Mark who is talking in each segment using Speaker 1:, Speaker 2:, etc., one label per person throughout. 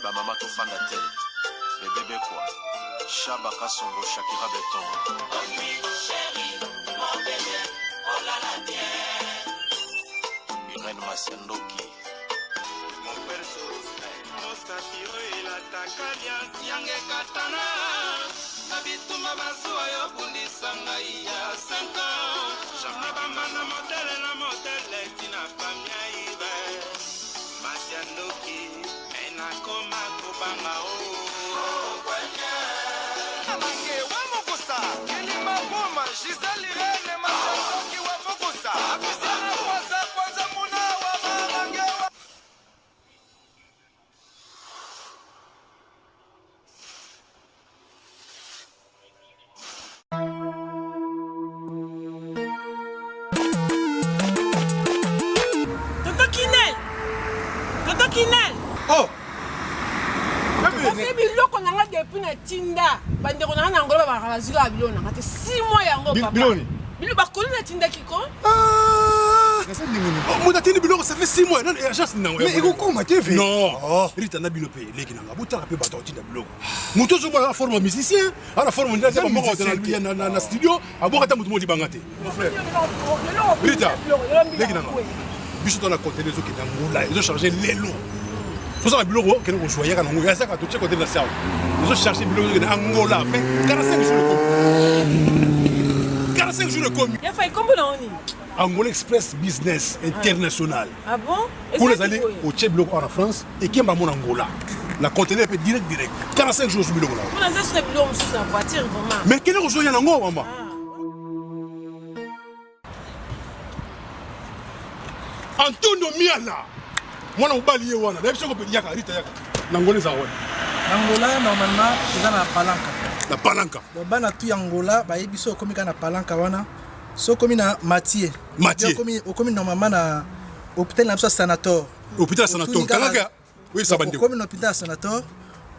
Speaker 1: ba mama to fanda te. Bébé quoi. Chaba Kasongo Shakira Beton. Oh oui, chérie, mon bébé, oh là là, bien. Irène Masiandoki. Mon perso, mon satiro et la takalia, Siange Katana. Nabituma Basua, Yobundi Sangaïa, 5 ans. Jamaba Mana modèle, la modèle, Tina Famia Ibe. Masiandoki, Ena Koma Kobanga, oh.
Speaker 2: Oh!
Speaker 3: C'est biloko nanga depuis na tinda. Bande ko nanga ngolo ba bazika biloko nanga te 6 mois yango papa. Bilo ba ko na tinda kiko?
Speaker 2: Ah! Mon atteint biloko ça fait 6 mois. Non, agence nango. Mais iko koma TV. Non. Rita na bilope leki nanga. Bota pe bato tinda biloko. Muto zo ba forme musicien, ala forme ndeza ba moko na studio, aboka ta mutu modi bangate. Mon frère. Rita. Leki nanga. Biso dans la côté des autres qui n'ont ils ont chargé les lots. Tout ça le bureau que nous choisir quand on y a ça quand tu côté de la salle. Ils ont cherché le bureau de Angola fait 45 jours de 45 jours de commis.
Speaker 3: Il a fait combien d'années?
Speaker 2: Angola Express Business International.
Speaker 3: Ah bon?
Speaker 2: Pour les aller au Tchèque en France et qui est mon Angola. La conteneur est direct 45 jours sur le bureau là.
Speaker 3: On a ça sur le bureau sur sa voiture vraiment.
Speaker 2: Mais quel est le jour y en Angola maman? Antonio Miala. Moi, on balie wana. D'ailleurs, je peux dire Rita yaka. N'Angola ça ouais.
Speaker 4: Angola normalement c'est dans la palanca.
Speaker 2: La palanca.
Speaker 4: Donc bana tu Angola, ba yebiso komi kana palanca wana. So komi na Mathieu.
Speaker 2: Mathieu.
Speaker 4: Komi normalement na hôpital na sanator.
Speaker 2: Hôpital sanator. Kalaka. Oui, ça bande.
Speaker 4: Komi na hôpital sanator.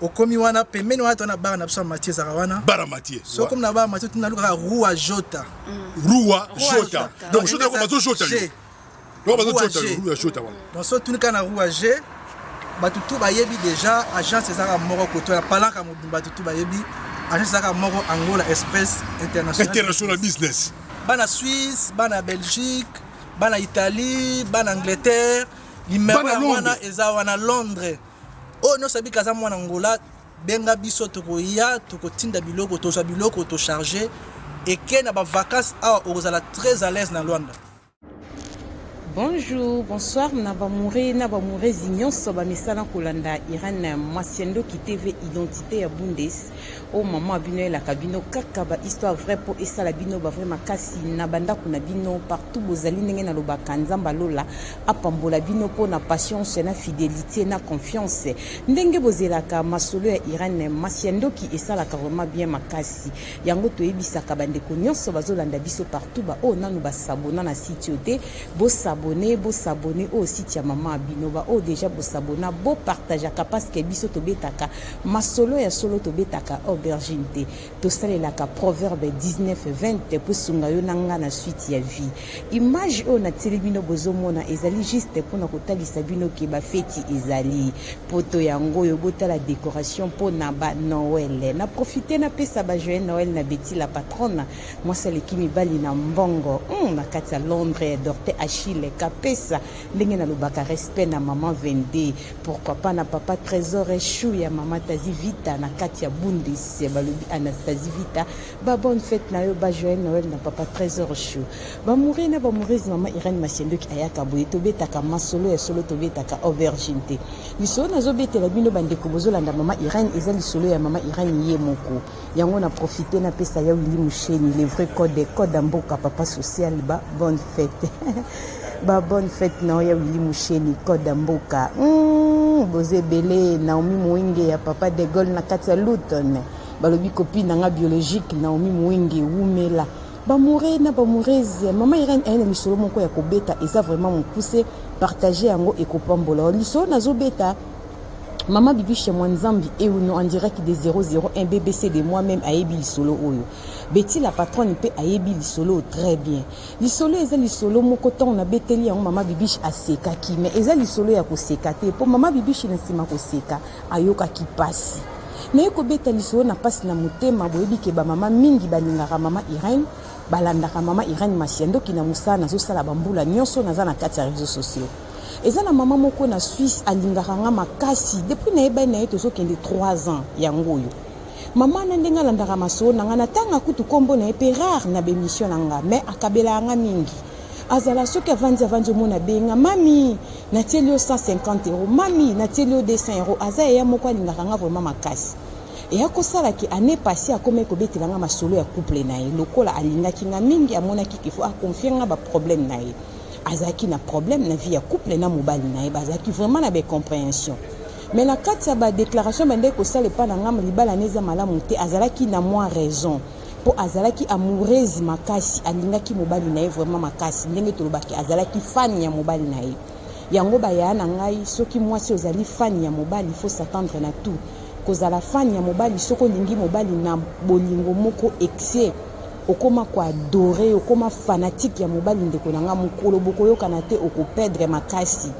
Speaker 4: Okomi wana pembeni wana tona bara na biso Mathieu zakawana.
Speaker 2: Bara Mathieu.
Speaker 4: So komi na bara Mathieu tuna luka Rua Jota.
Speaker 2: Rua Jota. Donc Jota ko bazo Jota. Donc so tout le na rua G batutu bayebi déjà agence ezaka moko koto na palanka modumba tutu bayebi agence ezaka moko Angola Express International Business bana Suisse bana Belgique bana Italie bana Angleterre numéro wana eza wana Londres oh no sabi kaza mwana Angola benga biso tokoya tokotinda biloko toza biloko to charger et que na ba vacances a ozala très à l'aise na Luanda.
Speaker 5: Bonjour, bonsoir, Nabamouré Zignon, Soba Messala Kolanda, Irène Masiandoki TV, Identité à Bundes, oh maman Abino la cabino, Kakaba, histoire vraie pour Essa la bino, vraiment Kassi, Nabanda Kunabino, partout, Bozali Nengen Aloba Kanzamba Lola, Apambola Bino, pour na patience, na fidélité, na confiance. Ndenge Bozelaka, Masolo Irène Masiandoki, Essa la vraiment bien Makassi, Yango Toebisa Kabande Konyon, Sobazolanda Biso partout, oh Nanuba Sabona, na Sitiote, Bossa. Bo s'abonner au site ya maman Abinoba oh déjà bo s'abonner bo partager parce que biso to betaka masolo ya solo to betaka aubergine te to salela ka proverbe 19:20 pour sunga yo nanga na suite ya vie image on a telebino bozomona ezali juste pour na kotalisa bino ke ba feti ezali poto yango yo botala décoration pour na ba Noël na profiter na pesa ba joyeux Noël na Betty la patronne moi c'est l'équipe bali na mbongo na kati ya Londres dorte Achille Kapesa ndenge na lobaka respect na maman 22 pourquoi pas na papa trésor chou ya maman Tazi Vita na kati ya Bundis balobi Anastasie Vita ba bonne fête na yo ba joyeux Noël na papa trésor chou ba mourir na ba mourir maman Irène Masiandoki ayaka boye to betaka masolo ya solo to betaka aubergine te liso na zo betela bino bandeko bozolanda maman Irène ezali solo ya maman Irène ye moko yango na profiter na pesa ya Willy Moucheni les vrais code mboka papa social ba bonne fête. Ba bonne fête na ya Willy Moucheni code mboka bozebele Naomi Mwinge ya papa de Gaulle na kati ya Luton balobi copine nga biologique Naomi Mwinge wumela ba mourir na ba moureze maman Irène ene misolo moko ya kobeta eza vraiment mon poussé partager yango ekopambola liso nazo beta Maman Bibi chez moi Nzambi et ou non en direct de 001 BBC de moi-même à Ebi Solo Oyo. Betty la patronne peut à Ebi Solo très bien. Lisolo est le solo mon coton on a beteli en Maman Bibi à seka qui mais est le solo ya ko sekate pour Maman Bibi chez Nsima ko seka ayoka qui passe. Na yoko beta lisolo na passe na motema boyebi ke ba mama mingi balingaka Mama Irene balandaka Mama Irene Masiendo ki na musana zo sala bambula nyonso na za na kati ya réseaux sociaux. Eza na mama moko na Suisse alingaka nga makasi depuis na eba na yeto sokende 3 ans yango yo. Mama na ndenga landaka maso na nga na tanga kutu kombo na epe rare na bemission na nga mais akabela nga mingi. Azala soki avandi mona benga mami na tielio 150 €, mami na tielio 200 €. Aza ya moko alingaka nga vraiment makasi. Et akosala ki année passée akome ko betela nga masolo ya couple na ye lokola alingaki nga mingi amonaki kifo a confier nga ba problème na ye. Azaki na problème na vie ya couple na mobali na ye bazaki vraiment na be compréhension. Mais na kati ba déclaration bande ko sala pa na ngam libala neza malamu te azalaki na moi raison. Po azalaki amoureuse makasi alingaki mobali na ye vraiment makasi ndenge tolobaki azalaki fan ya mobali na ye. Yango ba ya na ngai soki mwasi ozali fan ya mobali il faut s'attendre na tout. Kozala fan ya mobali soko ndingi mobali na bolingo moko excès okoma ko adorer okoma fanatique ya mobali ndeko nanga mukolo bokoyoka na te okoperdre makasi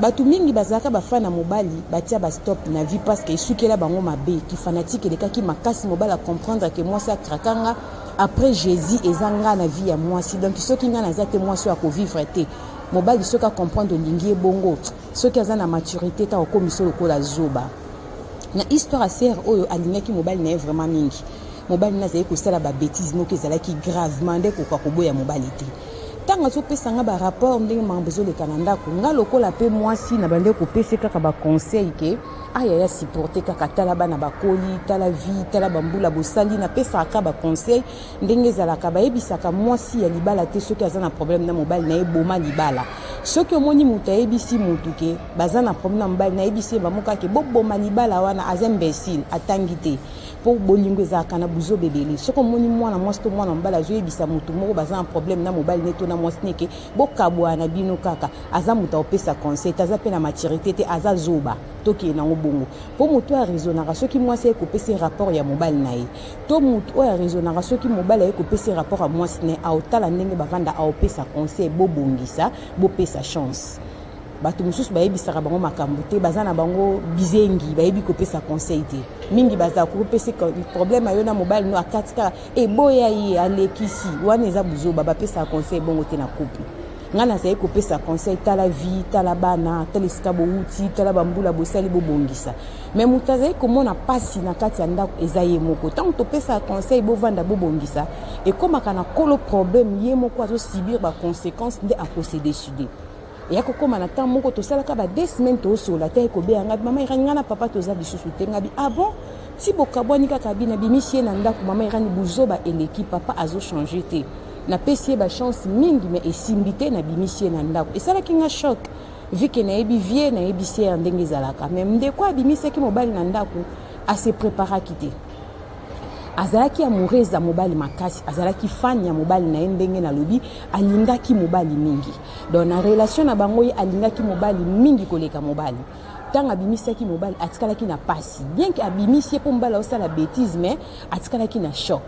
Speaker 5: batu mingi bazaka bafana mobali batia ba stop na vie parce que isukela bango mabe ki fanatique eleka ki makasi mobali a comprendre que moi ça krakanga après Jésus ezanga na vie ya moi si donc soki nga na zate moi so akovivre te mobali soka comprendre lingi bongo soki aza na maturité ta okomiso lokola zoba na histoire ser oyo alingaki mobali na vraiment mingi mobali na zai ko sala ba bêtise moko ezalaki gravement ndeko kwa koboya mobali te tanga so pesa nga ba rapport ndenge mambezo le Canada ko nga lokola pe mwasi na bande ko pesa kaka ba conseil ke aya ya supporter kaka tala bana bakoli tala vie tala bambula bosali na pesa ka ba conseil ndenge zalaka ba yebisaka mwasi ya libala te soki azana problème na mobali na eboma libala soki omoni muta yebisi mutu ke bazana problème na mobali na yebisi ba moka ke boboma libala wana azembecile atangite po bolingo ezaka na buzo bebele soko moni mwana mwasi to mwana mbala zo yebisa mutu moko bazana problème na mobali neto na mwasi neke bokabwa na bino kaka aza muta opesa conseil aza pe na maturité te aza zoba toki na ngobongo po mutu a raisonnera soki mwasi ekopesa rapport ya mobali na ye to mutu o ya raisonnera soki mobali ekopesa rapport a mwasi ne a otala ndenge bavanda a opesa conseil bobongisa bopesa chance bato mususu bayebisaka bango makambo te baza na bango bizengi bayebi kopesa conseil te mingi baza kopesa problème ayo na mobile no akatika eboya ye alekisi wana eza buzoba bapesa conseil bongo te na couple ngana zaye kopesa conseil tala vie tala bana tala esika bouti tala bambula bosali bobongisa mais mutazaye komona pasi na kati ya ndako eza ye moko tant topesa conseil bovanda bobongisa ekomaka na kolo problème ye moko azosibir ba conséquences nde akose décider ya kokoma na temps moko tosalaka ba 2 semaines tosola te ekobeya ngabi mama iranga na papa toza bisusu te ngabi ah bon si bokabwani kaka bina bimisie na ndako mama irani buzoba eleki papa azo changer te na pesie ba chance mingi mais esimbi te na bimisie na ndako esalaki nga choc vu que na yebi vie na yebi sie ndenge ezalaka même ndeko abimisie ki mobali na ndako ase préparaki te azalaki amoureuse ya mobali makasi azalaki fan ya mobali na ndenge na lobi alingaki mobali mingi donc na relation na bango ye alingaki mobali mingi koleka mobali tanga bimisaki mobali atikalaki na pasi bien que abimisie po mobali osala bêtise mais atikalaki na choc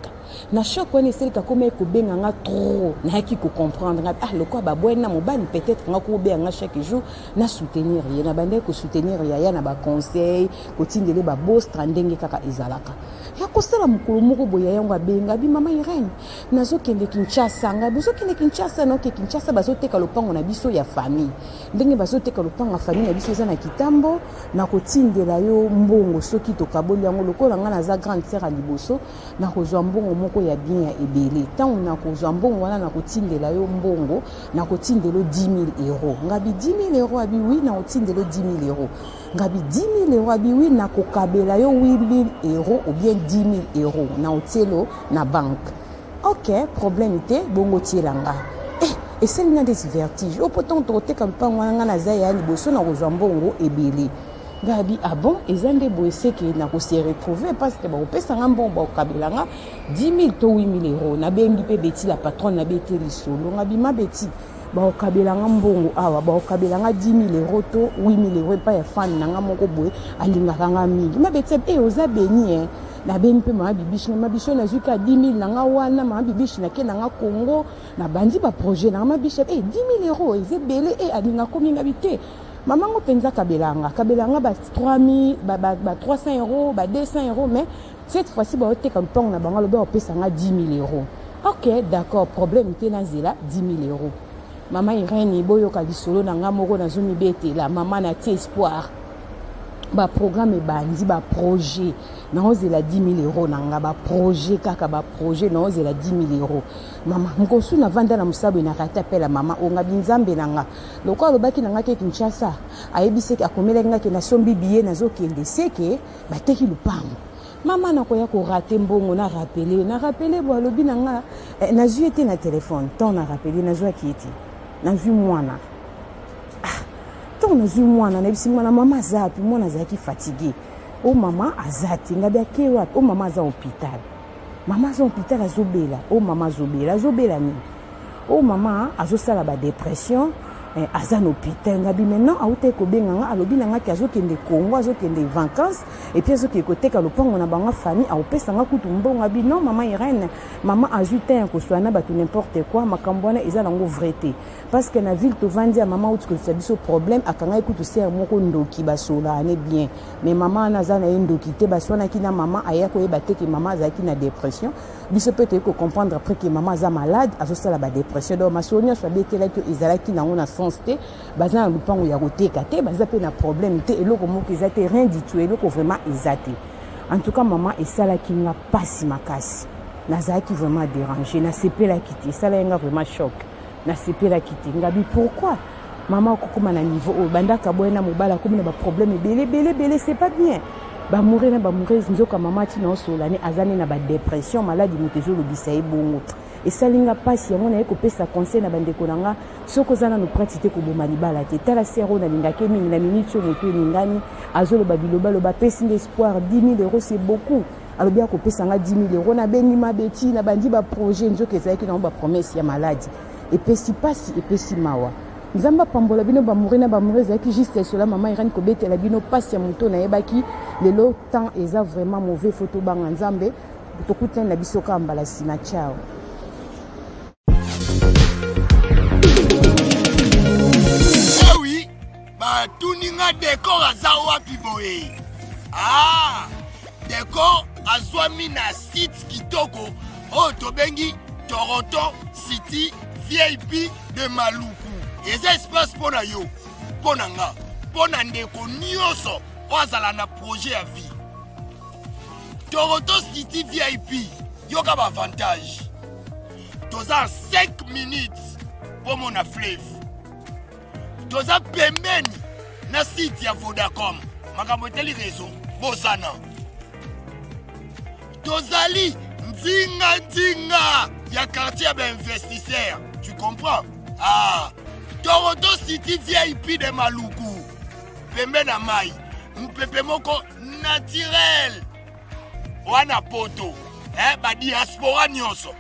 Speaker 5: wana eselika koma ekobenga nga trop nayaki kocomprendre nga ah lokwa babwena mobali peut-être nga kobenga nga chaque jour na soutenir ye na bande ko soutenir ya na ba conseil kotindele ba bostra ndenge kaka ezalaka ya kosala mukolo moko boya yango abenga bi mama Irene nazokende Kinshasa nga bozokende Kinshasa no ke Kinshasa bazoteka lopango na biso ya famille ndenge bazoteka lopango ya famille na biso eza na kitambo na kotindela yo mbongo soki tokaboli yango lokola nga naza grande sœur a liboso na kozwa mbongo moko ya bien ya ebele tant na kozwa mbongo wana na kotindela yo mbongo na kotindelo 10 000 €. Ngabi 10 000 € abi oui na kotindelo 10 000 €. Ngabi 10 000 € abi oui na kokabela yo 8 000 € ou bien 10 000 € na otelo na banque. OK, problème te bongo tielanga. Et c'est une des vertiges. Au pourtant tote comme pas nga na za ya liboso na kozwa mbongo ebele. Gabi ah bon ezande boyese ke na ko se retrouver parce que ba opesa nga mbongo okabelanga 10 000 to 8 000 € na bengi pe beti la patronne na beti lisolo ngabi ma beti baokabelanga mbongo awa baokabelanga 10 000 euros to 8 000 euros pa ya fan nanga moko boye alingaka nga mingi mabetsa oza beni na beni mpe mama bibishi na mabishi na zuka 10 000 nanga wana mama bibishi na ke nanga Congo na bandi ba projet nanga mabishi 10 000 euros ezebele alinga kominga bite mama ngo penza kabelanga ba 3 000 ba 300 euros ba 200 euros mais cette fois-ci ba oteka mpong na bango lobe opesa nga 10 000 euros. Ok, d'accord, problème te na zela 10 000 euros. Maman Irene boyo ka lisolo na nga moko na zomi bete la maman na ti espoir. Ba programme bandi ba projet na ozela 10 000 euros na nga ba projet kaka ba projet na ozela 10 000 euros. Maman mkosu na vanda na musabu na kata pela mama onga binzambe na nga. Loko alobaki na nga ke Kinshasa ayebise ke akomela nga ke na sombi biye na zo kende seke ba teki lupango. Maman na koya ko rater mbongo na rappeler bo alobi na nga na zui ete na téléphone ton na rappeler na zui kieti na zui mwana ton na zui mwana na bisi mwana mama zapi mwana zaki fatigué o mama azati ngabi akewa o mama za hôpital azobela o mama azobela ni o mama azosala ba dépression aza na hôpital ngabi maintenant aute ko benganga alobi na nga ki azokende Congo azokende vacances et puis azokende koteka lopango na banga famille aopesa nga kutu mbongo ngabi non mama Irene mama azuta ya koswana batu n'importe quoi makambo wana eza nango vrai parce que na ville tovandi ya mama uti ko biso problème akanga ekutu ser moko ndoki basola ane bien mais mama na za na ndoki te baswana ki na mama aya ko yeba te ki mama azaki na dépression biso peut être ko comprendre après que mama za malade azosala ba dépression donc masonia so betela que ezalaki nango na te baza na lupango ya koteka te baza pe na problème te eloko moko eza te rien du tout eloko vraiment eza te en tout cas maman esalaki nga pasi makasi nazalaki vraiment dérangé nasepelaki te esalaki nga vraiment choc nasepelaki te ngabi pourquoi maman okokoma na niveau oyo bandaka boye na mobala komi na baproblème ebele c'est pas bien bamourir nzoka mama ti na osolani azani na badépression maladi moto ezolobisa ye bongo esalinga pasi yango naye kopesa conseil na bandeko na nga soki oza nano pratite koboma libala te tala sero nalingaki mingi na miniti oyo moto elingani azoloba bilobaloba apesi nde espoir 10 000 euros c'est beaucoup alobi akopesa nga 10 000 euros nabengi mabeti na bandi baprojet nzoka ezalaki nango bapromese ya maladi epesi pasi epesi mawa nzamba pambola bino bamourir na bamourir ezalaki juste cela mama Irene kobetela bino pasi ya moto nayebaki lelo temps eza vraiment mauvais photo banga nzambe tokutani na biso ka mbala nsima ciao.
Speaker 1: Oui, bah tuninga décor aza wapi boye. Décor azwami na site kitoko tobengi Toronto City VIP de Maluku. Eza espace pona yo, pona nga, pona ndeko nyonso ozala na projet ya vie. Toronto City VIP yoka ba avantage. Toza 5 minutes pour mon fleuve. Toza pembeni na site ya Vodacom. Makambo teli réseau bosana. Tozali nzinga ya quartier ba investisseur. Tu comprends? Toronto City VIP de Maluku. Pembe na mai. Mpepe moko naturel. Wana poto. Ba diaspora nyonso.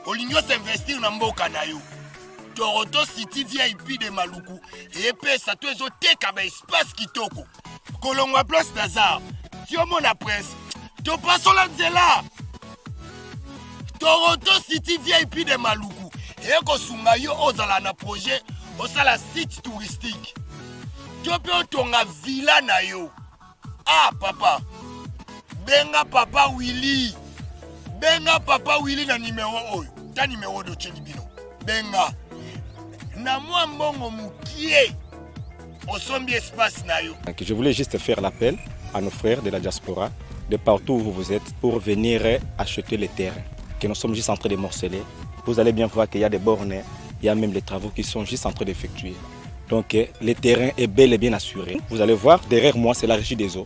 Speaker 1: Olingo s'investir na mboka na yo. Toronto City VIP de Maluku. Epesa to ezoteka ba espace kitoko. Kolongwa place d'Azar. Tiomo na presse. To pasola nzela. Toronto City VIP de Maluku. Eko sunga yo ozala na projet osala site touristique. Tiope otonga villa na yo. Papa. Benga papa Willy. Benga papa Willy na numéro oyo. Ta numéro de Chelibino. Benga. Na moi mbongo mukie. Osombi espace na yo.
Speaker 6: Je voulais juste faire l'appel à nos frères de la diaspora, de partout où vous êtes, pour venir acheter les terrains que nous sommes juste en train de morceler. Vous allez bien voir qu'il y a des bornes, il y a même les travaux qui sont juste en train d'effectuer. Donc le terrain est bel et bien assuré. Vous allez voir, derrière moi, c'est la régie des eaux.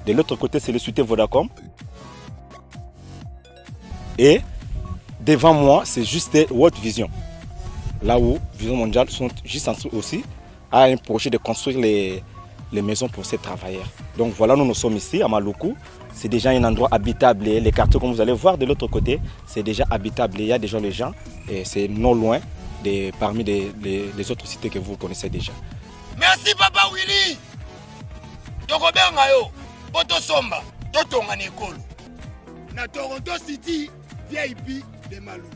Speaker 6: De l'autre côté, c'est le société Vodacom. Et devant moi, c'est juste World Vision. Là où Vision Mondiale sont juste en dessous aussi, a un projet de construire les maisons pour ces travailleurs. Donc voilà, nous sommes ici à Maluku. C'est déjà un endroit habitable. Les quartiers, comme vous allez voir de l'autre côté, c'est déjà habitable. Il y a déjà les gens et c'est non loin parmi les autres cités que vous connaissez déjà.
Speaker 1: Merci Papa Willy. Tokobenga yo, poto somba, totonga nekolo. Na Toronto City, VIP de Malou.